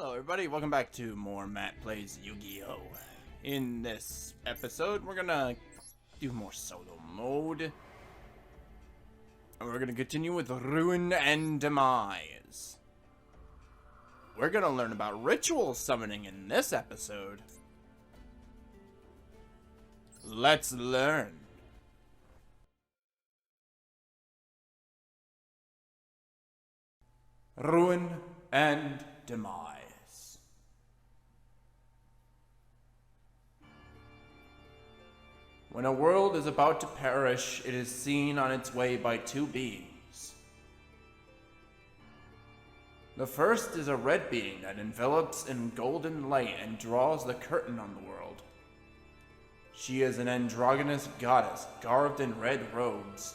Hello everybody, welcome back to more Matt Plays Yu-Gi-Oh! In this episode, we're gonna do more solo mode. And we're gonna continue with Ruin and Demise. We're gonna learn about ritual summoning in this episode. Let's learn. Ruin and Demise. When a world is about to perish, it is seen on its way by two beings. The first is a red being that envelops in golden light and draws the curtain on the world. She is an androgynous goddess garbed in red robes.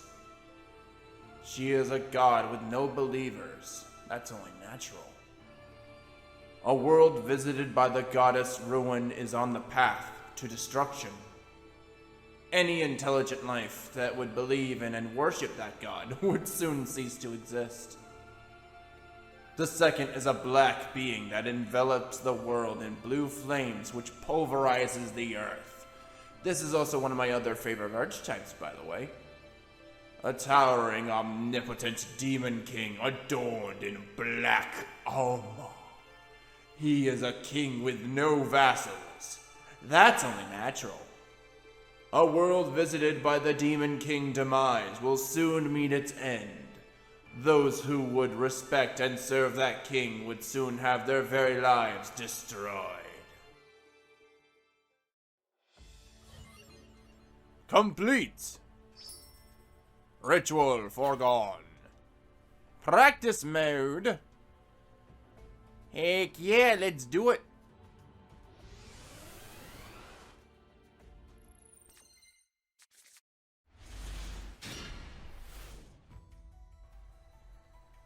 She is a god with no believers. That's only natural. A world visited by the goddess Ruin is on the path to destruction. Any intelligent life that would believe in and worship that god would soon cease to exist. The second is a black being that envelops the world in blue flames which pulverizes the earth. This is also one of my other favorite archetypes, by the way. A towering, omnipotent demon king adorned in black armor. He is a king with no vassals. That's only natural. A world visited by the Demon King Demise will soon meet its end. Those who would respect and serve that king would soon have their very lives destroyed. Complete. Ritual foregone. Practice mode. Heck yeah, let's do it.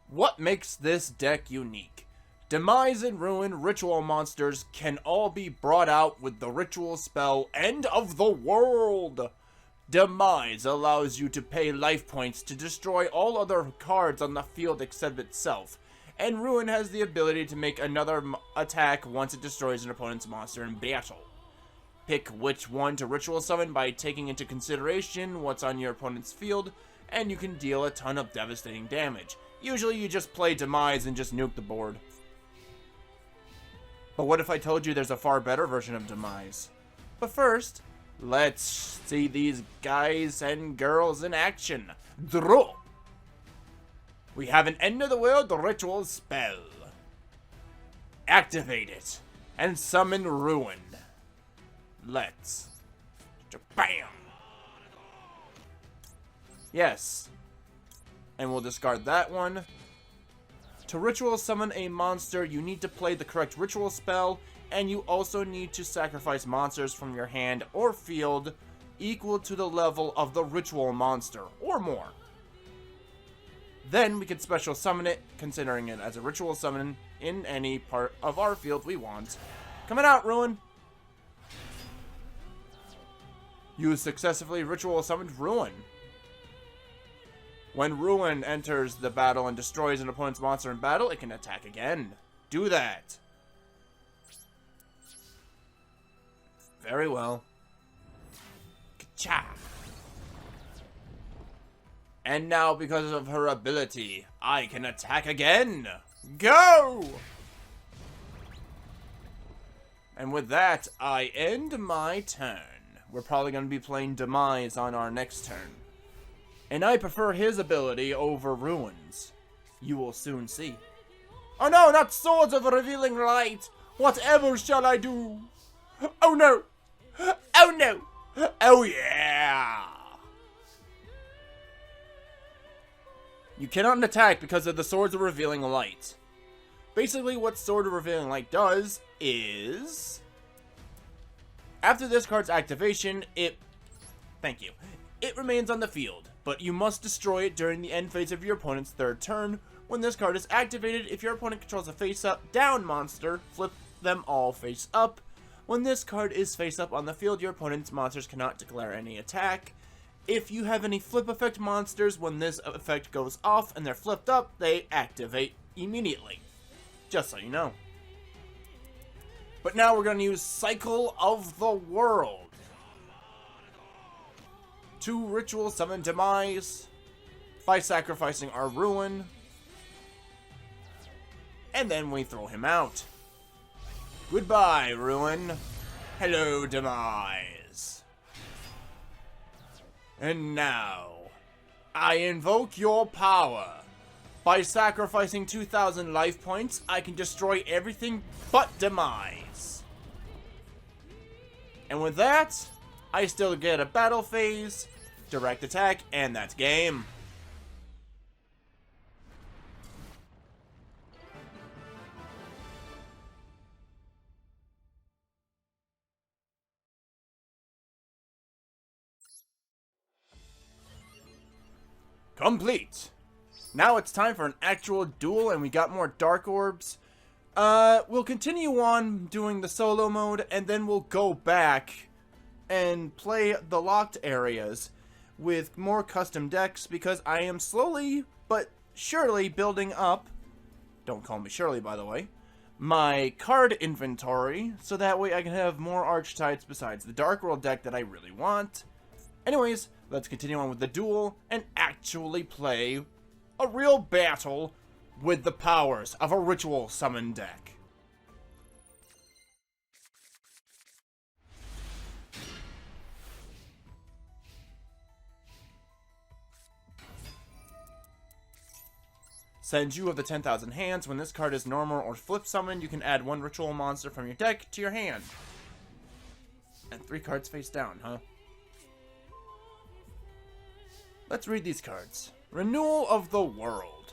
What makes this deck unique? Demise and Ruin ritual monsters can all be brought out with the ritual spell End of the World. Demise allows you to pay life points to destroy all other cards on the field except itself, and Ruin has the ability to make another attack once it destroys an opponent's monster in battle. Pick which one to ritual summon by taking into consideration what's on your opponent's field, and you can deal a ton of devastating damage. Usually you just play Demise and just nuke the board. But what if I told you there's a far better version of Demise? But first, let's see these guys and girls in action. Draw! We have an End of the World ritual spell. Activate it and summon Ruin. Let's. Bam! Yes. And we'll discard that one. To ritual summon a monster, you need to play the correct ritual spell, and you also need to sacrifice monsters from your hand or field equal to the level of the ritual monster, or more. Then we can special summon it, considering it as a ritual summon in any part of our field we want. Coming out, Ruin! You successfully ritual summoned Ruin. When Ruin enters the battle and destroys an opponent's monster in battle, it can attack again. Do that. Very well. Ka-cha! And now, because of her ability, I can attack again. Go! And with that, I end my turn. We're probably going to be playing Demise on our next turn. And I prefer his ability over Ruin's. You will soon see. Oh no, not Swords of Revealing Light! Whatever shall I do? Oh no! Oh no! Oh yeah! You cannot attack because of the Swords of Revealing Light. Basically, what Sword of Revealing Light does is... After this card's activation, it remains on the field, but you must destroy it during the end phase of your opponent's third turn. When this card is activated, if your opponent controls a face-up, down monster, flip them all face up. When this card is face up on the field, your opponent's monsters cannot declare any attack. If you have any flip effect monsters, when this effect goes off and they're flipped up, they activate immediately. Just so you know. But now we're going to use Cycle of the World to ritual summon Demise by sacrificing our Ruin. And then we throw him out. Goodbye, Ruin. Hello, Demise. And now, I invoke your power. By sacrificing 2,000 life points, I can destroy everything but Demise. And with that, I still get a battle phase, direct attack, and that's game. Complete. Now it's time for an actual duel, and we got more dark orbs. We'll continue on doing the solo mode, and then we'll go back and play the locked areas with more custom decks, because I am slowly but surely building up, don't call me Shirley by the way, my card inventory, so that way I can have more archetypes besides the Dark World deck that I really want. Anyways, let's continue on with the duel and actually play a real battle with the powers of a ritual summon deck. Since you have the 10,000 hands, when this card is normal or flip summoned, you can add one ritual monster from your deck to your hand. And 3 cards face down, huh? Let's read these cards. Renewal of the World.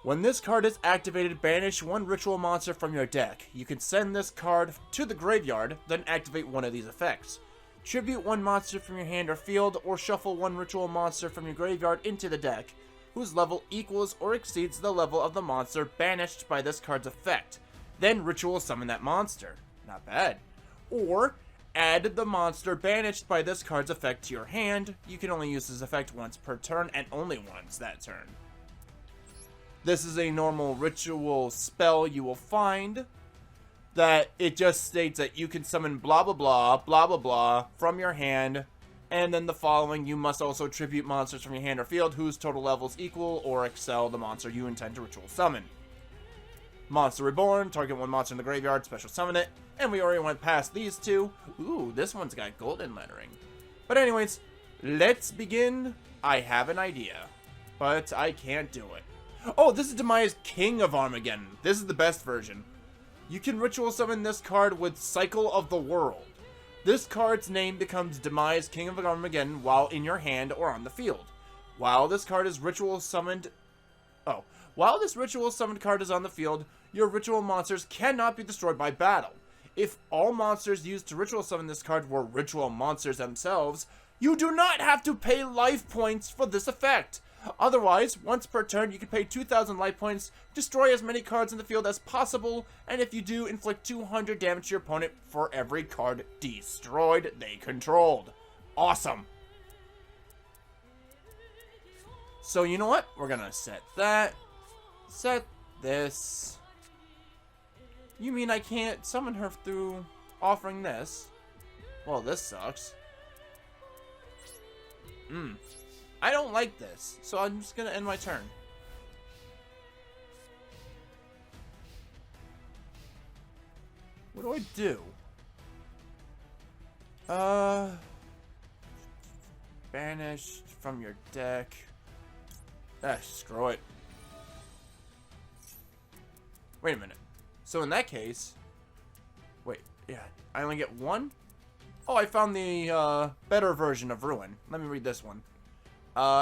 When this card is activated, banish one ritual monster from your deck. You can send this card to the graveyard, then activate one of these effects. Tribute one monster from your hand or field, or shuffle one ritual monster from your graveyard into the deck, whose level equals or exceeds the level of the monster banished by this card's effect. Then ritual summon that monster. Not bad. Or add the monster banished by this card's effect to your hand. You can only use this effect once per turn, and only once that turn. This is a normal ritual spell you will find, that it just states that you can summon blah blah blah, blah blah blah from your hand, and then the following: you must also tribute monsters from your hand or field whose total levels equal or excel the monster you intend to ritual summon. Monster Reborn, target one monster in the graveyard, special summon it. And we already went past these two. Ooh, this one's got golden lettering. But anyways, let's begin. I have an idea, but I can't do it. Oh, this is Demise, King of Armageddon. This is the best version. You can ritual summon this card with Cycle of the World. This card's name becomes Demise, King of Armageddon while in your hand or on the field. While this card is ritual summoned... While this ritual summoned card is on the field, your ritual monsters cannot be destroyed by battle. If all monsters used to ritual summon this card were ritual monsters themselves, you do not have to pay life points for this effect. Otherwise, once per turn, you can pay 2,000 life points, destroy as many cards in the field as possible, and if you do, inflict 200 damage to your opponent for every card destroyed they controlled. Awesome. So you know what? We're gonna set that. Set this. You mean I can't summon her through offering this? Well, this sucks. I don't like this, so I'm just gonna end my turn. What do I do? Banished from your deck. Screw it. Wait a minute. So in that case... Wait, yeah, I only get one? Oh, I found the better version of Ruin. Let me read this one.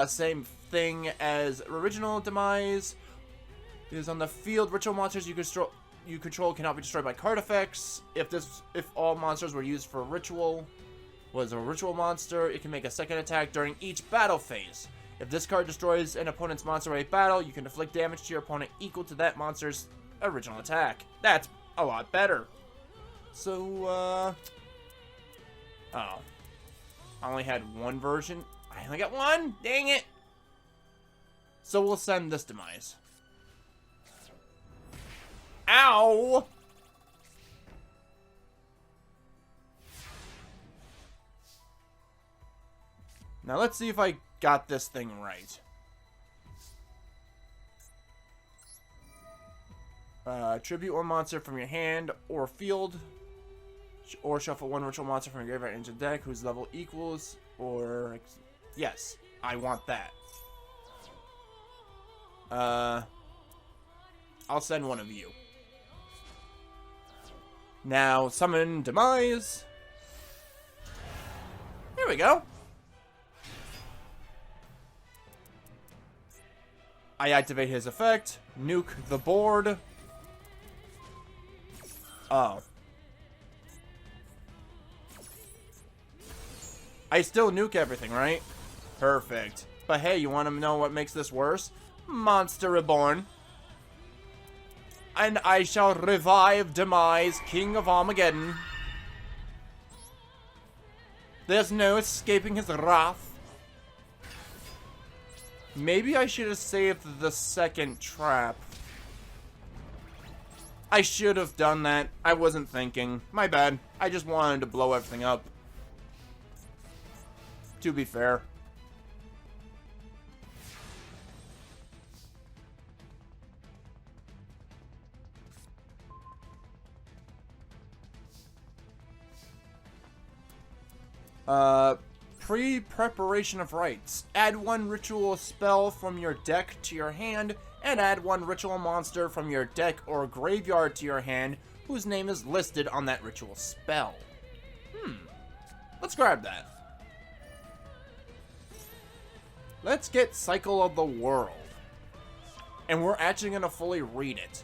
Same thing as original Demise. Is on the field, ritual monsters you control cannot be destroyed by card effects. If all monsters were used for ritual, was a ritual monster, it can make a second attack during each battle phase. If this card destroys an opponent's monster in a battle, you can inflict damage to your opponent equal to that monster's original attack. That's a lot better. So, oh. I only had one version. I only got one? Dang it! So we'll send this Demise. Ow! Now let's see if I got this thing right. Tribute one monster from your hand or field. Or shuffle one ritual monster from your graveyard into the deck whose level equals or... Yes, I want that. I'll send one of you. Now, summon Demise. Here we go. I activate his effect. Nuke the board. Oh. I still nuke everything, right? Perfect. But hey, you want to know what makes this worse? Monster Reborn. And I shall revive Demise, King of Armageddon. There's no escaping his wrath. Maybe I should have saved the second trap. I should have done that. I wasn't thinking. My bad. I just wanted to blow everything up. To be fair. Pre-preparation of rites. Add one ritual spell from your deck to your hand, and add one ritual monster from your deck or graveyard to your hand, whose name is listed on that ritual spell. Let's grab that. Let's get Cycle of the World. And we're actually going to fully read it.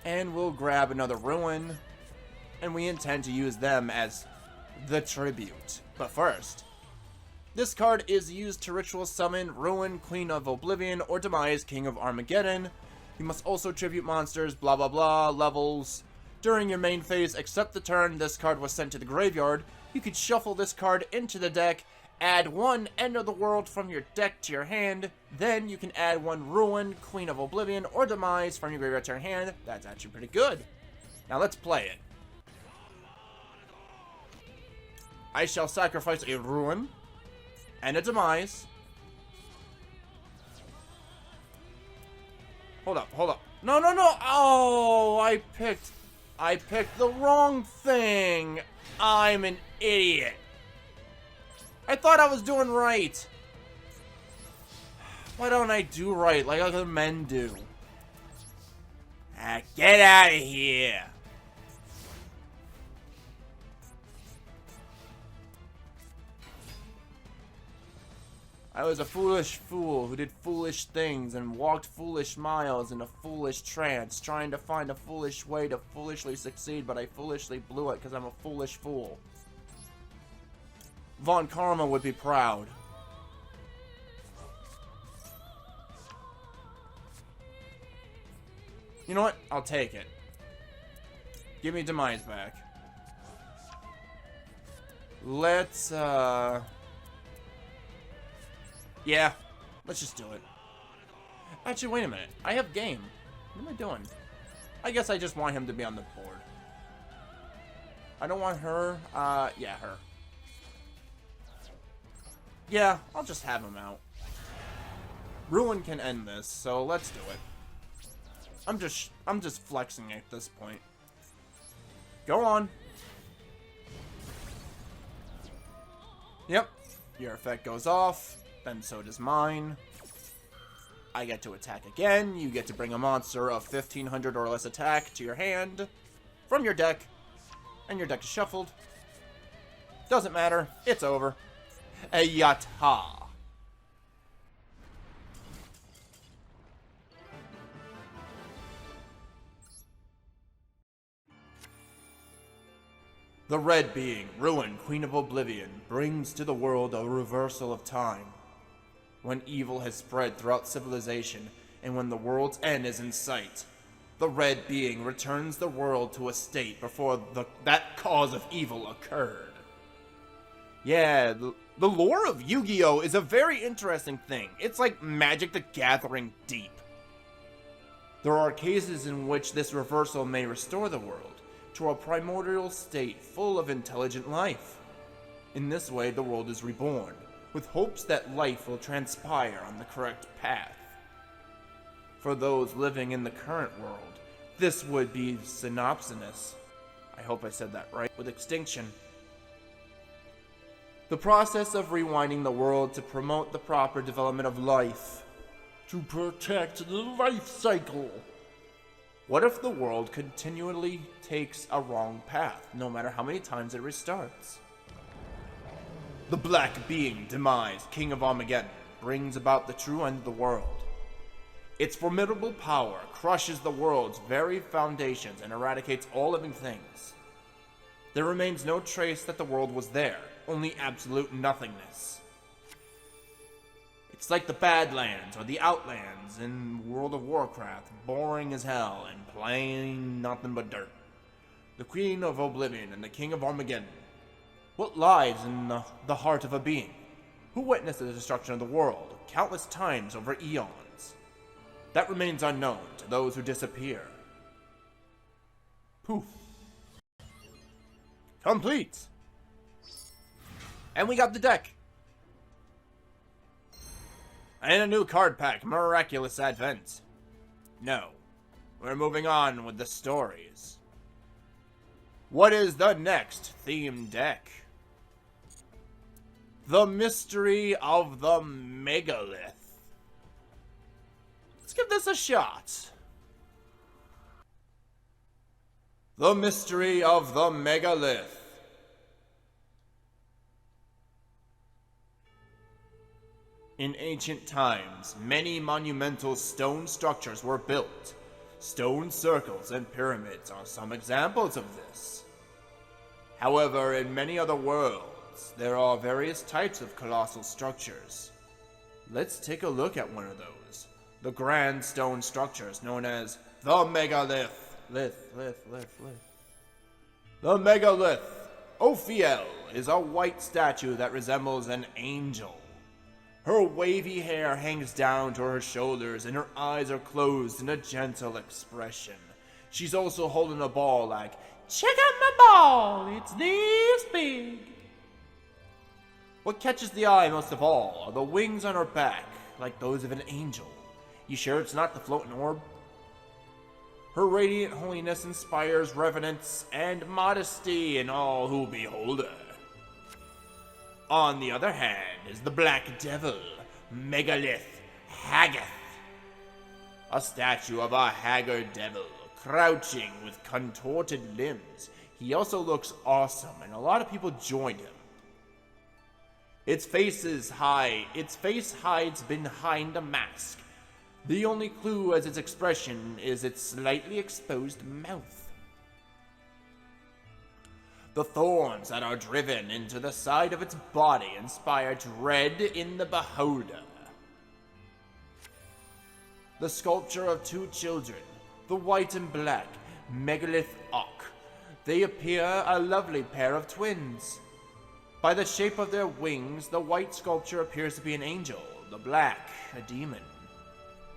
And we'll grab another Ruin, and we intend to use them as the tribute. But first, this card is used to ritual summon Ruin, Queen of Oblivion, or Demise, King of Armageddon. You must also tribute monsters, blah blah blah, levels. During your main phase, except the turn this card was sent to the graveyard, you could shuffle this card into the deck, add one End of the World from your deck to your hand, then you can add one Ruin, Queen of Oblivion, or Demise from your graveyard to your hand. That's actually pretty good. Now let's play it. I shall sacrifice a Ruin and a Demise. Hold up, hold up. No, no, no! Oh, I picked the wrong thing. I'm an idiot. I thought I was doing right. Why don't I do right like other men do? Ah, get out of here. I was a foolish fool who did foolish things and walked foolish miles in a foolish trance, trying to find a foolish way to foolishly succeed, but I foolishly blew it because I'm a foolish fool. Von Karma would be proud. You know what? I'll take it. Give me Demise back. Let's, yeah, let's just do it. Actually, wait a minute. I have game. What am I doing? I guess I just want him to be on the board. I don't want her. Yeah, her. Yeah, I'll just have him out. Ruin can end this, so let's do it. I'm just flexing at this point. Go on. Yep. Your effect goes off. Then so does mine. I get to attack again. You get to bring a monster of 1500 or less attack to your hand from your deck. And your deck is shuffled. Doesn't matter. It's over. Ayata. The red being, Ruin, Queen of Oblivion, brings to the world a reversal of time. When evil has spread throughout civilization, and when the world's end is in sight, the red being returns the world to a state before that cause of evil occurred. Yeah, the lore of Yu-Gi-Oh! Is a very interesting thing. It's like Magic the Gathering deep. There are cases in which this reversal may restore the world to a primordial state full of intelligent life. In this way, the world is reborn, with hopes that life will transpire on the correct path. For those living in the current world, this would be synopsis. I hope I said that right. With extinction. The process of rewinding the world to promote the proper development of life. To protect the life cycle. What if the world continually takes a wrong path, no matter how many times it restarts? The black being, Demise, King of Armageddon, brings about the true end of the world. Its formidable power crushes the world's very foundations and eradicates all living things. There remains no trace that the world was there, only absolute nothingness. It's like the Badlands or the Outlands in World of Warcraft, boring as hell and plain nothing but dirt. The Queen of Oblivion and the King of Armageddon. What lies in the heart of a being? Who witnessed the destruction of the world countless times over eons? That remains unknown to those who disappear. Poof. Complete! And we got the deck! And a new card pack, Miraculous Advent. No, we're moving on with the stories. What is the next theme deck? The Mystery of the Megalith. Let's give this a shot. The Mystery of the Megalith. In ancient times, many monumental stone structures were built. Stone circles and pyramids are some examples of this. However, in many other worlds, there are various types of colossal structures. Let's take a look at one of those. The grand stone structures known as the Megalith. The Megalith. Ophiel is a white statue that resembles an angel. Her wavy hair hangs down to her shoulders and her eyes are closed in a gentle expression. She's also holding a ball like, check out my ball, it's this big. What catches the eye most of all are the wings on her back, like those of an angel. You sure it's not the floating orb? Her radiant holiness inspires reverence and modesty in all who behold her. On the other hand is the Black Devil, Megalith Haggith. A statue of a haggard devil, crouching with contorted limbs. He also looks awesome, and a lot of people joined him. Its face hides behind a mask. The only clue as its expression is its slightly exposed mouth. The thorns that are driven into the side of its body inspire dread in the beholder. The sculpture of two children, the white and black, Megalith Och. They appear a lovely pair of twins. By the shape of their wings, the white sculpture appears to be an angel, the black, a demon.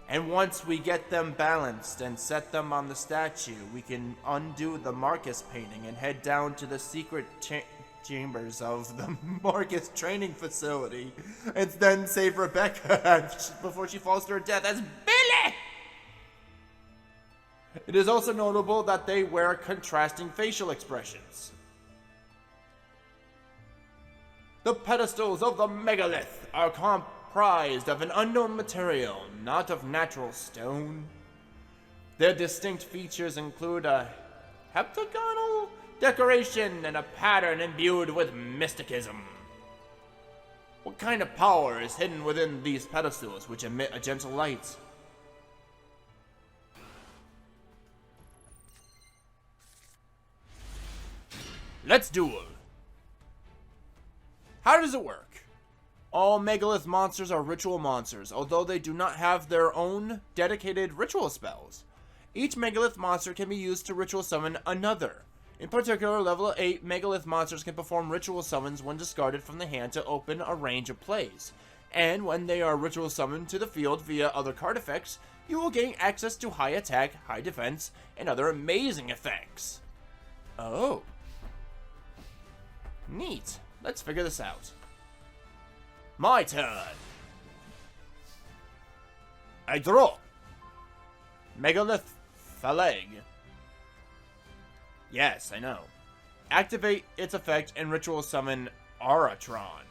And once we get them balanced and set them on the statue, we can undo the Marcus painting and head down to the secret chambers of the Marcus training facility, and then save Rebecca before she falls to her death as Billy! It is also notable that they wear contrasting facial expressions. The pedestals of the Megalith are comprised of an unknown material, not of natural stone. Their distinct features include a heptagonal decoration and a pattern imbued with mysticism. What kind of power is hidden within these pedestals which emit a gentle light? Let's duel. How does it work? All Megalith monsters are ritual monsters, although they do not have their own dedicated ritual spells. Each Megalith monster can be used to ritual summon another. In particular, level 8 Megalith monsters can perform ritual summons when discarded from the hand to open a range of plays. And when they are ritual summoned to the field via other card effects, you will gain access to high attack, high defense, and other amazing effects. Oh. Neat. Let's figure this out. My turn. I draw. Megalith Phaleg. Yes, I know. Activate its effect and ritual summon Aratron.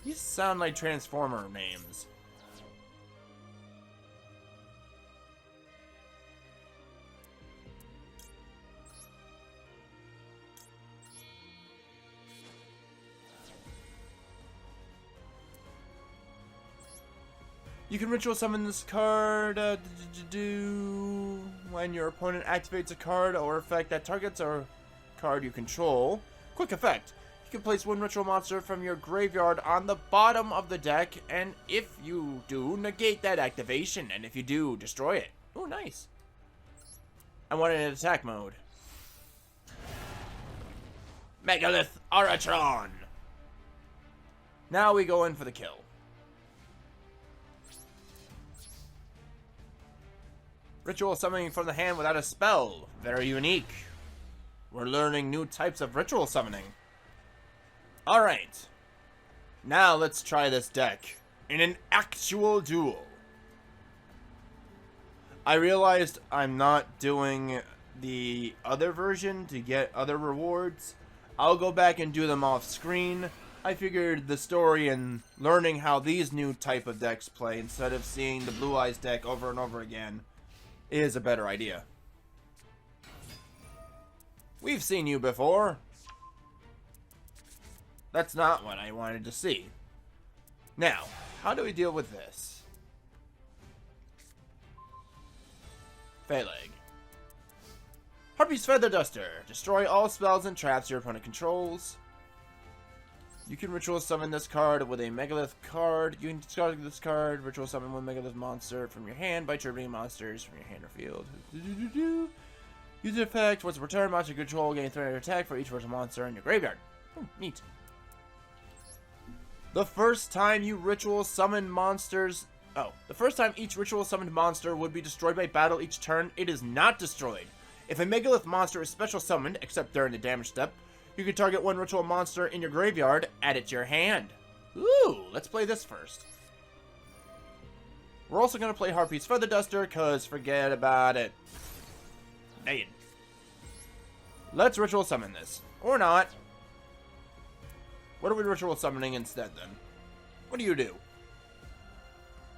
These sound like Transformer names. You can ritual summon this card when your opponent activates a card or effect that targets a card you control. Quick effect. You can place one ritual monster from your graveyard on the bottom of the deck, and if you do, negate that activation, and if you do, destroy it. Oh, nice. I want it in attack mode. Megalith Aratron. Now we go in for the kill. Ritual summoning from the hand without a spell. Very unique. We're learning new types of ritual summoning. Alright. Now let's try this deck in an actual duel. I realized I'm not doing the other version to get other rewards. I'll go back and do them off screen. I figured the story and learning how these new type of decks play instead of seeing the Blue Eyes deck over and over again is a better idea. We've seen you before. That's not what I wanted to see. Now, how do we deal with this? Phaleg. Harpy's Feather Duster. Destroy all spells and traps your opponent controls. You can ritual summon this card with a Megalith card. You can discard this card, ritual summon one Megalith monster from your hand by triggering monsters from your hand or field. Use the effect. Once per turn, monster control gain 300 attack for each virtual monster in your graveyard. Neat. The first time you ritual summon monsters... the first time each ritual summoned monster would be destroyed by battle each turn, it is not destroyed. If a Megalith monster is special summoned, except during the damage step, you can target one ritual monster in your graveyard, add it to your hand. Ooh, let's play this first. We're also going to play Harpy's Feather Duster, because forget about it. Dang it. Let's ritual summon this. Or not. What are we ritual summoning instead, then? What do you do?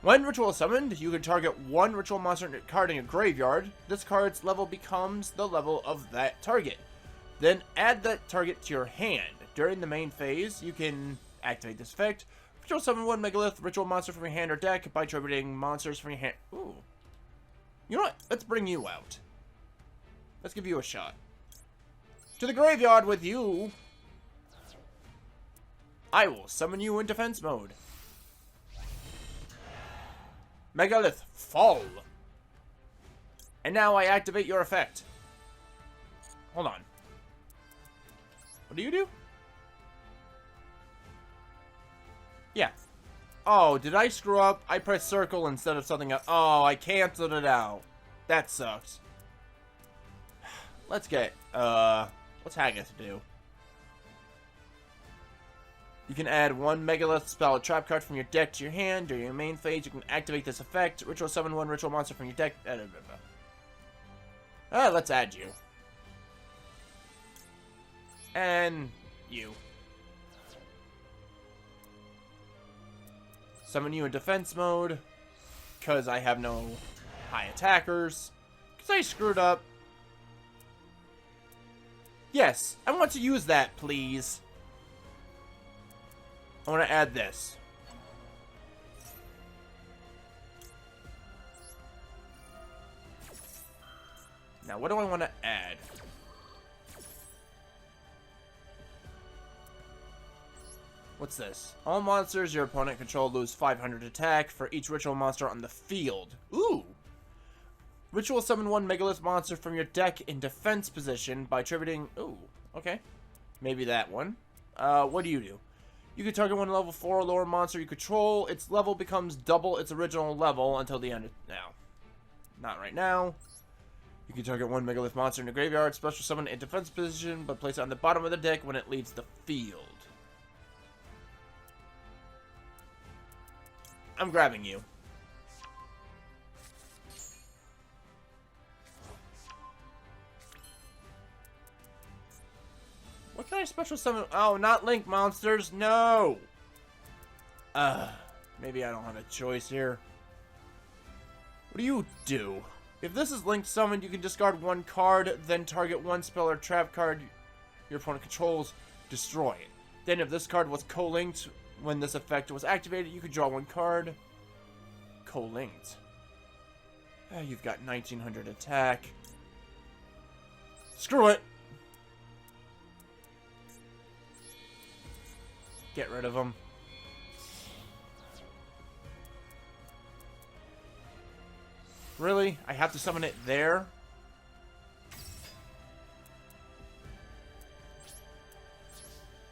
When ritual summoned, you can target one ritual monster card in your graveyard. This card's level becomes the level of that target. Then add that target to your hand. During the main phase, you can activate this effect. Ritual summon one Megalith ritual monster from your hand or deck by tributing monsters from your hand. Ooh. You know what? Let's bring you out. Let's give you a shot. To the graveyard with you. I will summon you in defense mode. Megalith, fall. And now I activate your effect. Hold on. What do you do? Yeah. Oh, did I screw up? I pressed circle instead of something else. Oh, I canceled it out. That sucks. Let's get, what's Haggith do? You can add one Megalith spell or trap card from your deck to your hand. During your main phase, you can activate this effect. Ritual summon one ritual monster from your deck. Let's add you. And you. Summon you in defense mode. Because I have no high attackers. Because I screwed up. Yes, I want to use that, please. I want to add this. Now, what do I want to add? What's this? All monsters your opponent controls lose 500 attack for each ritual monster on the field. Ooh! Ritual summon one Megalith monster from your deck in defense position by tributing... Ooh, okay. Maybe that one. What do? You can target one level 4 or lower monster you control. Its level becomes double its original level until the end of... Now. Not right now. You can target one Megalith monster in the graveyard, special summon in defense position, but place it on the bottom of the deck when it leaves the field. I'm grabbing you. What can I special summon? Oh, not Link monsters. No. Maybe I don't have a choice here. What do you do? If this is Link summoned, you can discard one card, then target one spell or trap card your opponent controls, destroy it. Then if this card was co-linked when this effect was activated, you could draw one card. Co-linked. You've got 1900 attack. Screw it. Get rid of him. Really? I have to summon it there?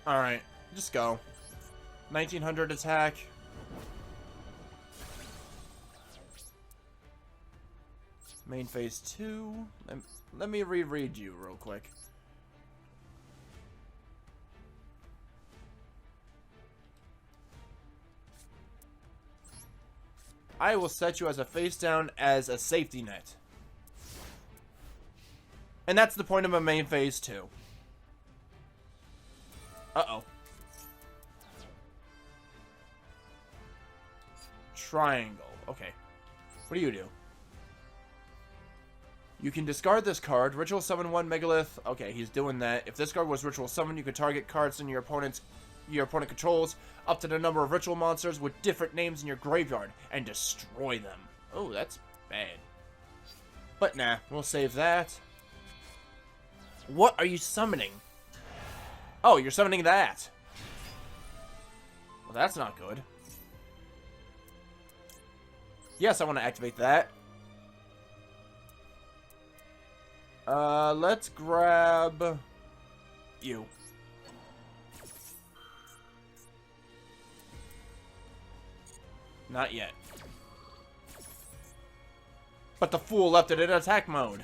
Alright, just go. 1900 attack. Main phase 2. Let me reread you real quick. I will set you as a face down as a safety net. And that's the point of a main phase 2. Uh-oh. Triangle. Okay. What do you do? You can discard this card. Ritual summon one Megalith. Okay, he's doing that. If this card was ritual summoned, you could target cards in your opponent controls up to the number of ritual monsters with different names in your graveyard and destroy them. Oh, that's bad. But nah, we'll save that. What are you summoning? Oh, you're summoning that. Well, that's not good. Yes, I want to activate that. Let's grab you. Not yet. But the fool left it in attack mode.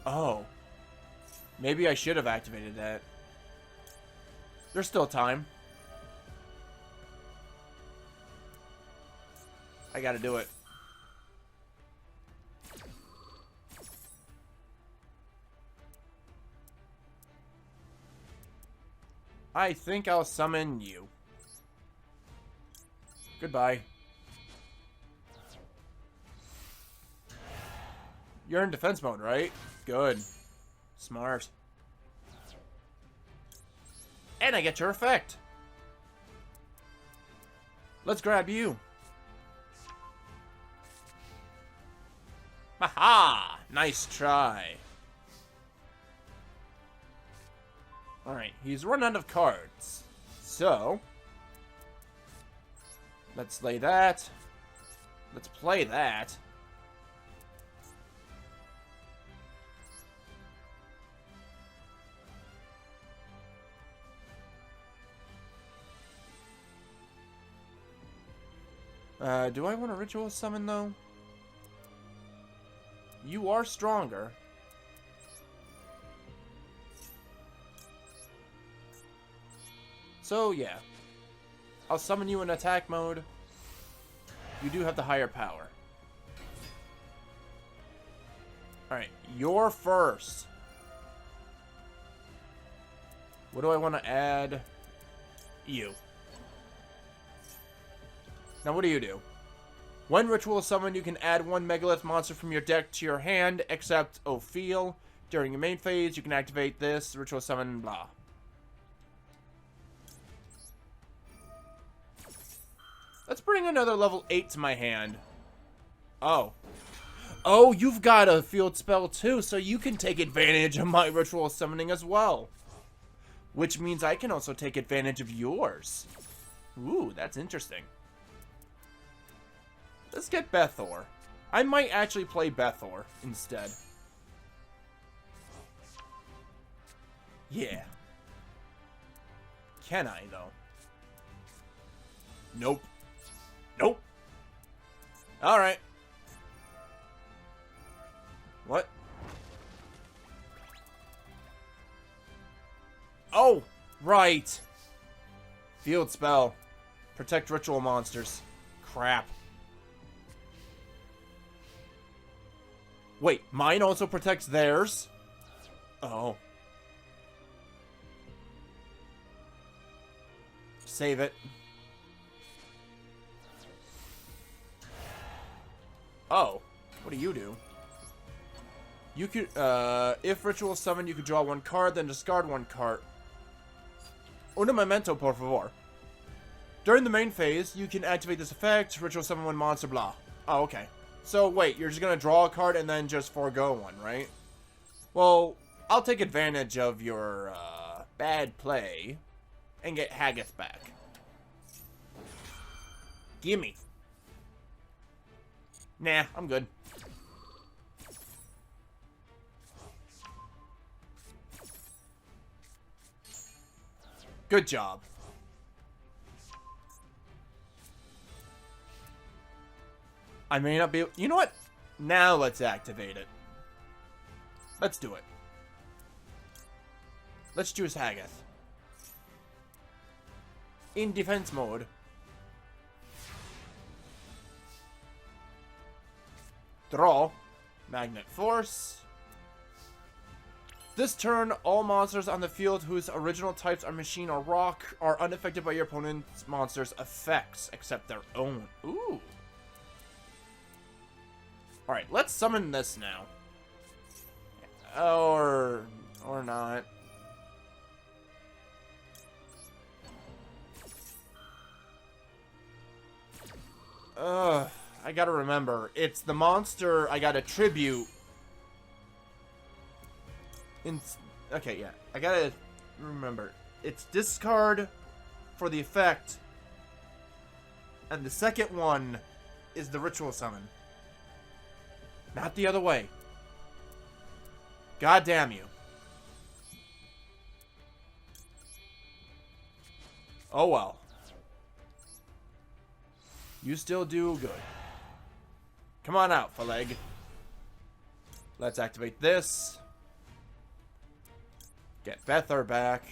Oh. Maybe I should have activated that. There's still time. I gotta do it. I think I'll summon you. Goodbye. You're in defense mode, right? Good. Smart. And I get your effect. Let's grab you. Haha! Nice try. Alright, he's run out of cards. So, let's lay that. Let's play that. Do I want a ritual summon, though? You are stronger. So, yeah. I'll summon you in attack mode. You do have the higher power. Alright, you're first. What do I want to add? You. Now, what do you do? When ritual is summoned, you can add one Megalith monster from your deck to your hand, except Ophiel. During your main phase, you can activate this, ritual summon, blah. Let's bring another level 8 to my hand. Oh. Oh, you've got a field spell too, so you can take advantage of my ritual summoning as well. Which means I can also take advantage of yours. Ooh, that's interesting. Let's get Bethor. I might actually play Bethor instead. Yeah. Can I, though? Nope. Nope. Alright. What? Oh, right. Field spell. Protect ritual monsters. Crap. Wait, mine also protects theirs? Oh. Save it. Oh. What do you do? You could, if ritual summon, you could draw one card, then discard one card. Un momento, por favor. During the main phase, you can activate this effect, ritual summon one monster, blah. Oh, okay. So, wait, you're just gonna draw a card and then just forego one, right? Well, I'll take advantage of your, bad play and get Haggith back. Gimme. Nah, I'm good. Good job. I may not be able... You know what? Now let's activate it. Let's do it. Let's choose Haggith. In defense mode. Draw. Magnet Force. This turn, all monsters on the field whose original types are machine or rock are unaffected by your opponent's monster's effects, except their own. Ooh. Alright, let's summon this now. Or not. I gotta remember. It's the monster I gotta tribute. Okay, yeah. I gotta remember. It's discard for the effect. And the second one is the ritual summon. Not the other way. God damn you. Oh well. You still do good. Come on out, Phaleg. Let's activate this. Get Bether back.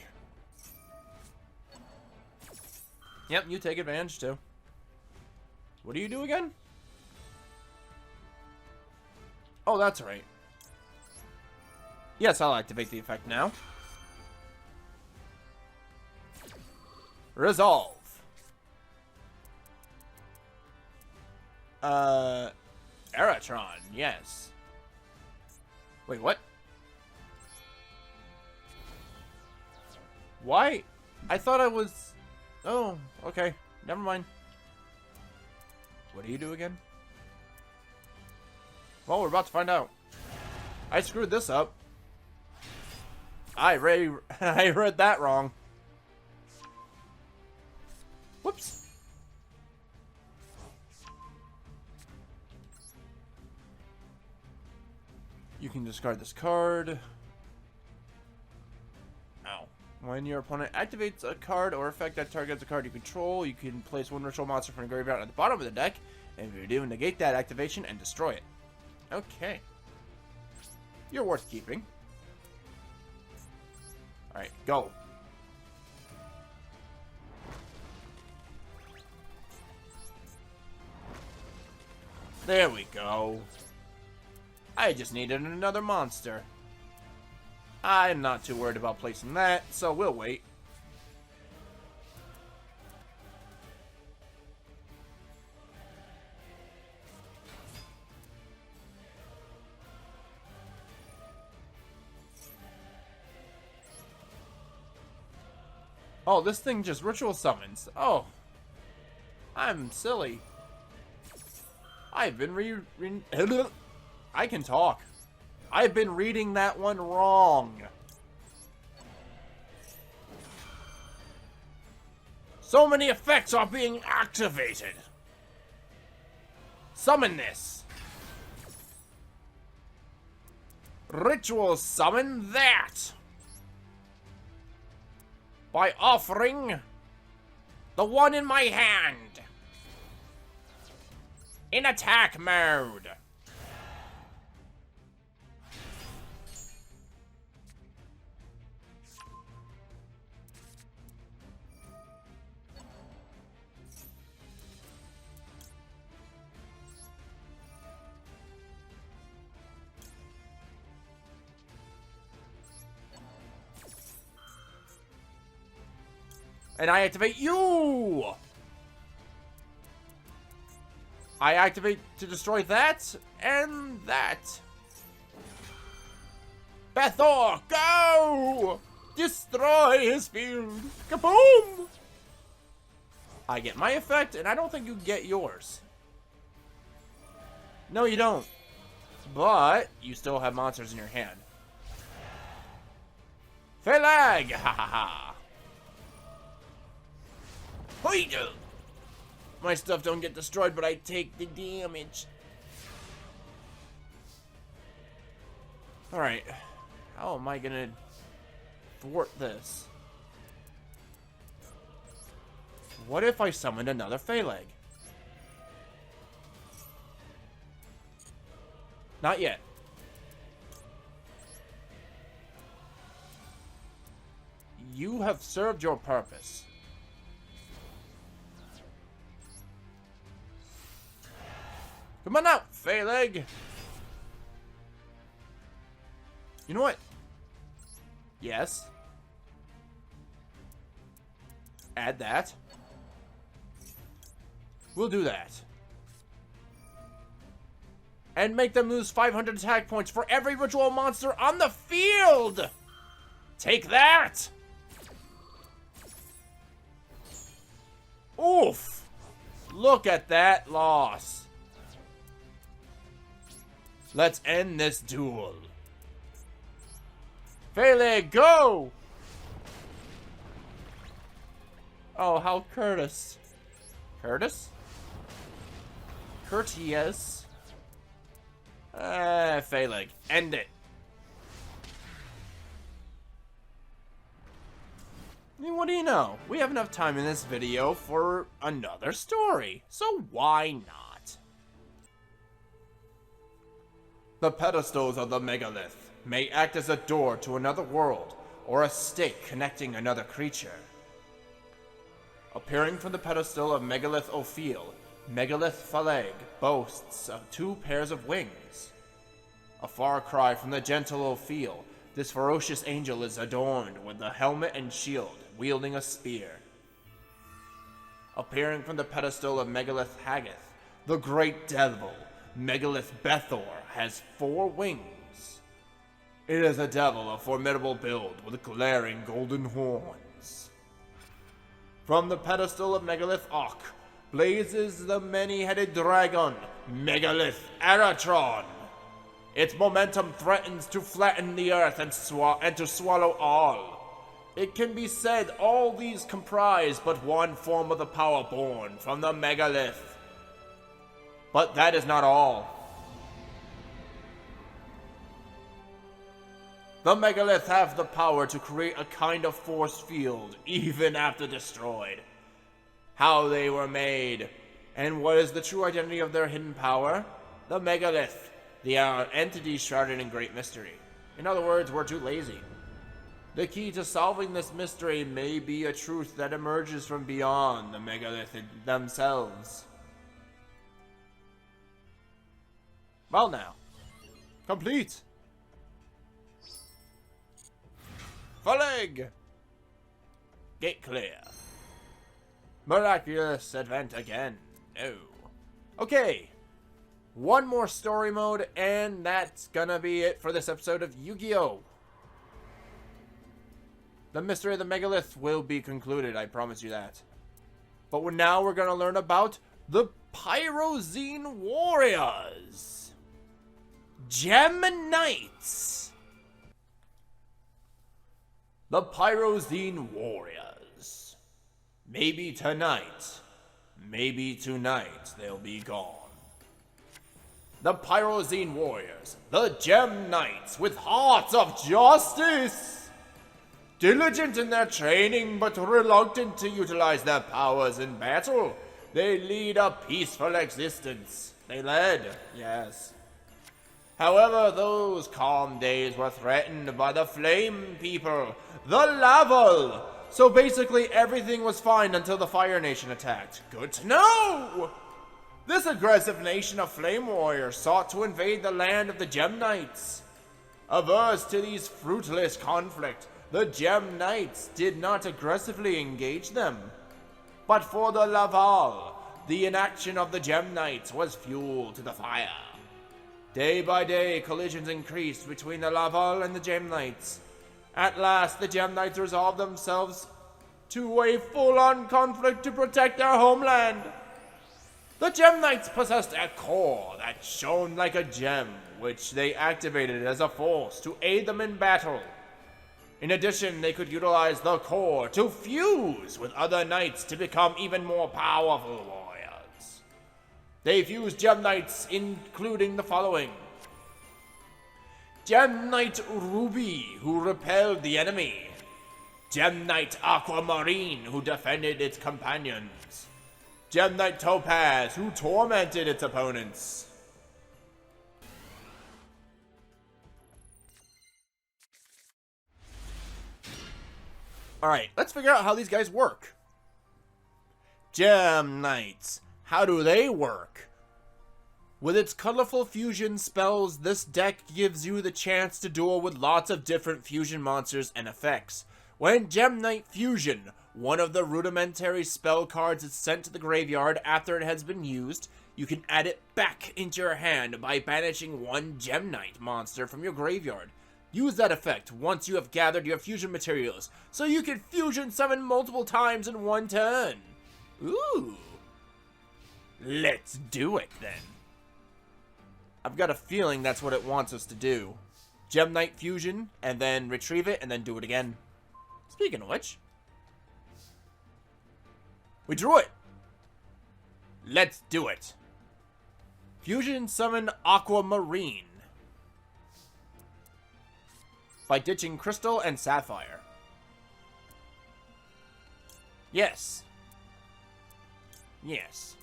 Yep, you take advantage too. What do you do again? Oh, that's right. Yes, I'll activate the effect now. Resolve. Aratron, yes. Wait, what? Why? I thought I was... Oh, okay. Never mind. What do you do again? Well, we're about to find out. I screwed this up. I read that wrong. Whoops. You can discard this card. Ow. When your opponent activates a card or effect that targets a card you control, you can place one ritual monster from the graveyard at the bottom of the deck, and if you do, negate that activation and destroy it. Okay. You're worth keeping. Alright, go. There we go. I just needed another monster. I'm not too worried about placing that, so we'll wait. Oh, this thing just ritual summons. Oh. I'm silly. I've been I can talk. I've been reading that one wrong. So many effects are being activated. Summon this. Ritual summon that. By offering the one in my hand in attack mode. And I activate you! I activate to destroy that and that. Bethor, go! Destroy his field! Kaboom! I get my effect, and I don't think you get yours. No, you don't. But you still have monsters in your hand. Phalag! Ha ha ha! Hoido! My stuff don't get destroyed, but I take the damage. Alright. How am I gonna thwart this? What if I summoned another Phalag? Not yet. You have served your purpose. Come on out, Phalag! You know what? Yes. Add that. We'll do that. And make them lose 500 attack points for every ritual monster on the field! Take that! Oof! Look at that loss. Let's end this duel. Phalag, go! Oh, how Curtis. Curtis? Courteous. Phalag, end it. I mean, what do you know? We have enough time in this video for another story, so why not? The pedestals of the Megalith may act as a door to another world, or a stake connecting another creature. Appearing from the pedestal of Megalith Ophiel, Megalith Phalag boasts of 2 pairs of wings. A far cry from the gentle Ophiel, this ferocious angel is adorned with a helmet and shield, wielding a spear. Appearing from the pedestal of Megalith Hagath, the great devil, Megalith Bethor, has 4 wings. It is a devil of formidable build with glaring golden horns. From the pedestal of Megalith Ok, blazes the many-headed dragon, Megalith Aratron. Its momentum threatens to flatten the earth and to swallow all. It can be said all these comprise but one form of the power born from the Megalith. But that is not all. The Megalith have the power to create a kind of force field, even after destroyed. How they were made, and what is the true identity of their hidden power? The Megalith, the entity shrouded in great mystery. In other words, we're too lazy. The key to solving this mystery may be a truth that emerges from beyond the Megalith themselves. Well now, complete! Phalag! Gate clear. Miraculous event again. No. Okay. One more story mode, and that's gonna be it for this episode of Yu-Gi-Oh! The mystery of the Megalith will be concluded, I promise you that. But now we're gonna learn about the Pyrozine Warriors. Gem Knights. The Pyrozine Warriors. Maybe tonight, maybe tonight they'll be gone. The Pyrozine Warriors, the Gem Knights with hearts of justice. Diligent in their training but reluctant to utilize their powers in battle, they lead a peaceful existence. They led, yes. However, those calm days were threatened by the Flame People, the Laval. So basically everything was fine until the Fire Nation attacked. Good to know! This aggressive nation of Flame Warriors sought to invade the land of the Gem Knights. Averse to these fruitless conflict, The Gem Knights did not aggressively engage them. But for the Laval, the inaction of the Gem Knights was fuel to the fire. Day by day, collisions increased between the Laval and the Gem Knights. At last, the Gem Knights resolved themselves to a full-on conflict to protect their homeland. The Gem Knights possessed a core that shone like a gem, which they activated as a force to aid them in battle. In addition, they could utilize the core to fuse with other knights to become even more powerful warriors. They fused Gem Knights, including the following: Gem Knight Ruby, who repelled the enemy. Gem Knight Aquamarine, who defended its companions. Gem Knight Topaz, who tormented its opponents. Alright, let's figure out how these guys work. Gem Knights. How do they work? With its colorful fusion spells, this deck gives you the chance to duel with lots of different fusion monsters and effects. When Gem Knight Fusion, one of the rudimentary spell cards is sent to the graveyard after it has been used, you can add it back into your hand by banishing one Gem Knight monster from your graveyard. Use that effect once you have gathered your fusion materials, so you can fusion summon multiple times in one turn. Ooh. Let's do it then. I've got a feeling that's what it wants us to do. Gem Knight Fusion, and then retrieve it, and then do it again. Speaking of which, we drew it. Let's do it. Fusion summon Aquamarine by ditching Crystal and Sapphire. Yes. Yes.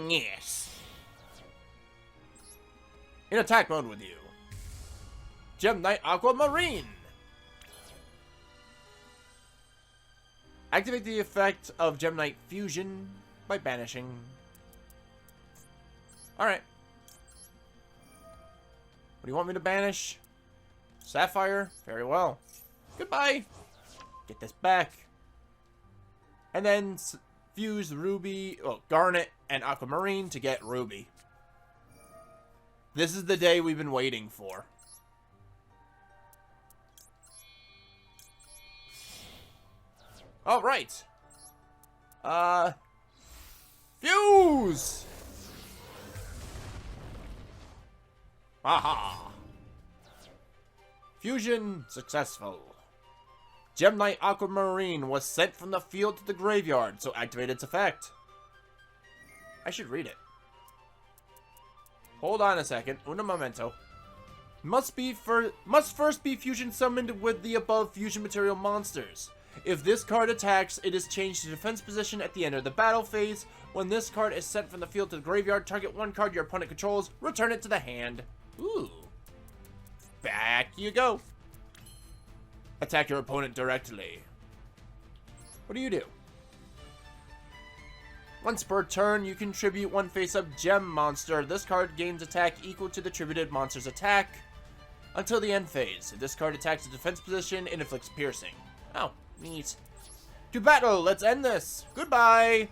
Yes. In attack mode with you. Gem Knight Aquamarine. Activate the effect of Gem Knight Fusion by banishing. Alright. What do you want me to banish? Sapphire? Very well. Goodbye. Get this back. And then fuse Ruby, well, Garnet and Aquamarine to get Ruby. This is the day we've been waiting for. All right. Fuse! Aha! Fusion successful. Gem Knight Aquamarine was sent from the field to the graveyard, so activate its effect. I should read it. Hold on a second. Uno momento. Must first be fusion summoned with the above fusion material monsters. If this card attacks, it is changed to defense position at the end of the battle phase. When this card is sent from the field to the graveyard, target one card your opponent controls, return it to the hand. Ooh. Back you go. Attack your opponent directly. What do you do? Once per turn, you contribute one face-up gem monster. This card gains attack equal to the tributed monster's attack until the end phase. If this card attacks a defense position, it inflicts piercing. Oh, neat. To battle, let's end this. Goodbye.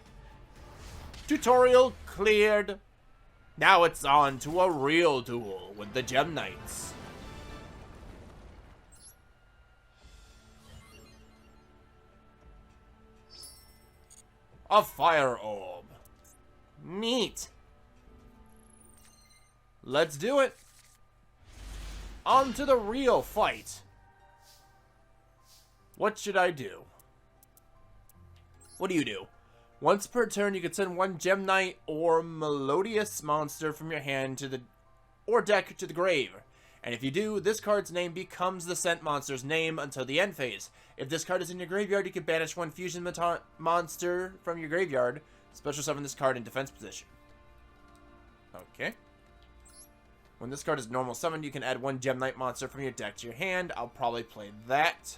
Tutorial cleared. Now it's on to a real duel with the Gem Knights. A fire orb. Neat. Let's do it. On to the real fight. What should I do? What do you do? Once per turn, you can send one Gem Knight or Melodious monster from your hand to the or deck to the grave. And if you do, this card's name becomes the sent monster's name until the end phase. If this card is in your graveyard, you can banish one fusion monster from your graveyard. Special summon this card in defense position. Okay. When this card is normal summoned, you can add one Gem Knight monster from your deck to your hand. I'll probably play that.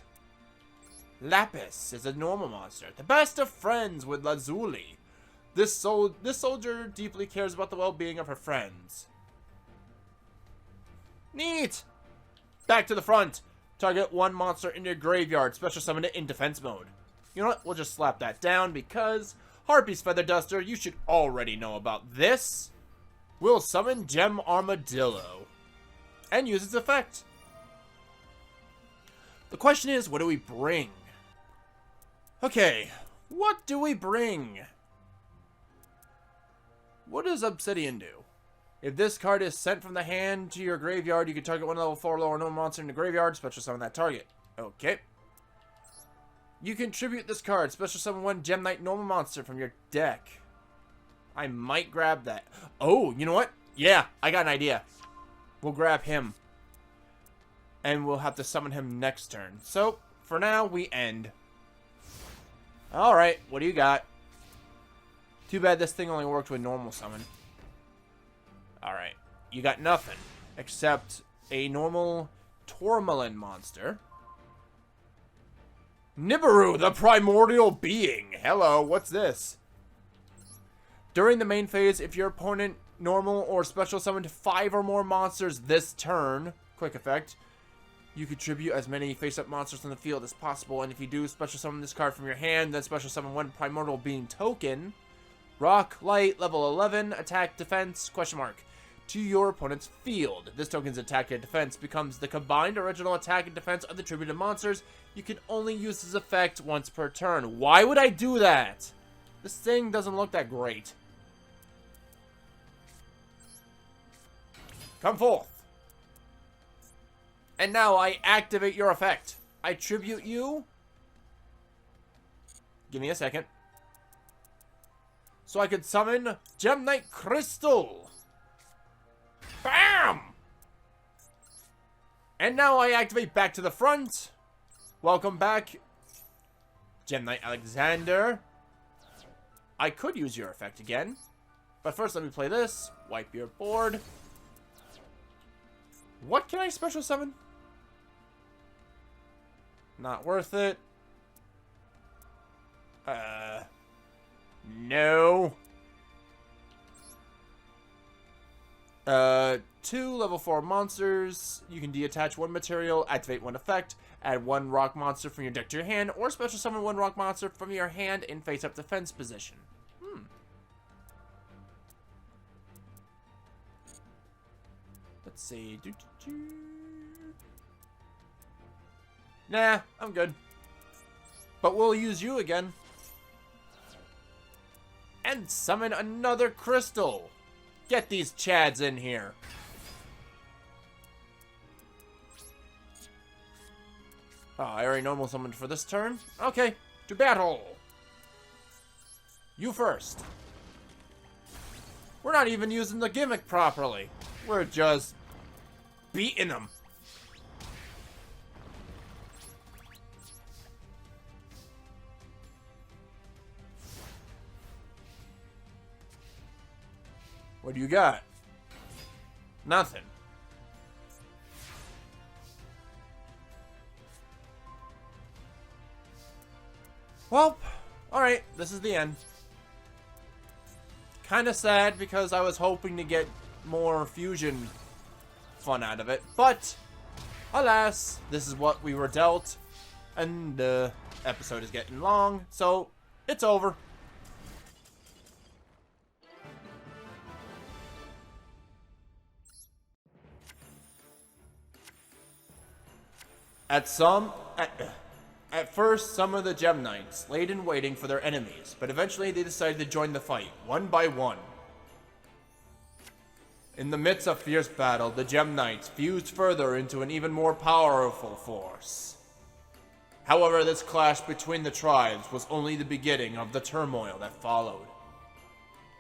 Lapis is a normal monster, the best of friends with Lazuli. This soldier deeply cares about the well-being of her friends. Neat! Back to the front. Target one monster in your graveyard. Special summon it in defense mode. You know what? We'll just slap that down because Harpy's Feather Duster, you should already know about this. We'll summon Gem Armadillo and use its effect. The question is, what do we bring? Okay, what do we bring? What does Obsidian do? If this card is sent from the hand to your graveyard, you can target one level 4 lower no monster in the graveyard, special summon that target. Okay. You can tribute this card, special summon one Gem Knight normal monster from your deck. I might grab that. Oh, you know what? Yeah, I got an idea. We'll grab him. And we'll have to summon him next turn. So, for now, we end. Alright, what do you got? Too bad this thing only worked with normal summon. Alright, you got nothing. Except a normal Tourmaline monster. Nibiru, the primordial being. Hello, what's this? During the main phase, if your opponent normal or special summoned 5 or more monsters this turn, quick effect, you contribute as many face-up monsters on the field as possible, and if you do special summon this card from your hand, then special summon one primordial being token, rock, light, level 11, attack, defense, question mark, to your opponent's field. This token's attack and defense becomes the combined original attack and defense of the tributed monsters. You can only use this effect once per turn. Why would I do that? This thing doesn't look that great. Come forth. And now I activate your effect. I tribute you. Give me a second. So I could summon Gem Knight Crystal. Bam! And now I activate back to the front. Welcome back, Gem Knight Alexander. I could use your effect again. But first let me play this. Wipe your board. What can I special summon? Not worth it. No. 2 level 4 monsters. You can detach 1 material, activate 1 effect, add 1 rock monster from your deck to your hand, or special summon 1 rock monster from your hand in face-up defense position. Let's see. Nah, I'm good. But we'll use you again. And summon another crystal. Get these chads in here. Oh, I already normal summoned for this turn. Okay, to battle. You first. We're not even using the gimmick properly. We're just beating them. What do you got? Nothing. Well, alright, this is the end. Kinda sad because I was hoping to get more fusion fun out of it, but alas, this is what we were dealt, and the episode is getting long, so it's over. At first, some of the Gem Knights laid in waiting for their enemies, but eventually they decided to join the fight, one by one. In the midst of fierce battle, the Gem Knights fused further into an even more powerful force. However, this clash between the tribes was only the beginning of the turmoil that followed.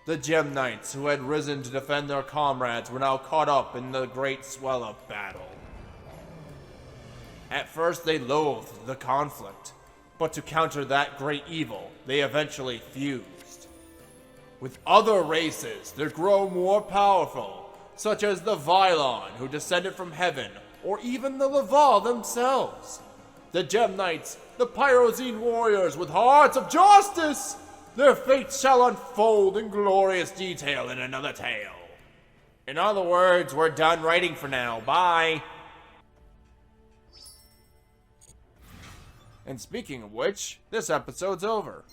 The Gem Knights, who had risen to defend their comrades, were now caught up in the great swell-up battle. At first, they loathed the conflict, but to counter that great evil, they eventually fused. With other races that grow more powerful, such as the Vylon, who descended from heaven, or even the Laval themselves. The Gem Knights, the Pyrozine Warriors with hearts of justice, their fates shall unfold in glorious detail in another tale. In other words, we're done writing for now. Bye. And speaking of which, this episode's over.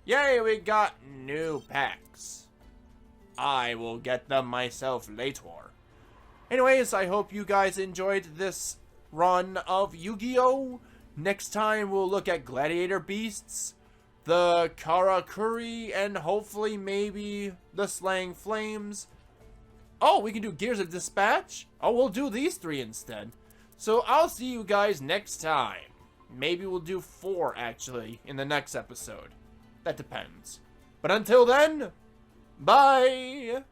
Yay, we got new packs. I will get them myself later. Anyways, I hope you guys enjoyed this run of Yu-Gi-Oh! Next time we'll look at Gladiator Beasts, the Karakuri, and hopefully maybe the Slaying Flames. Oh, we can do Gears of Dispatch? Oh, we'll do these three instead. So I'll see you guys next time. Maybe we'll do 4, actually, in the next episode. That depends. But until then, bye!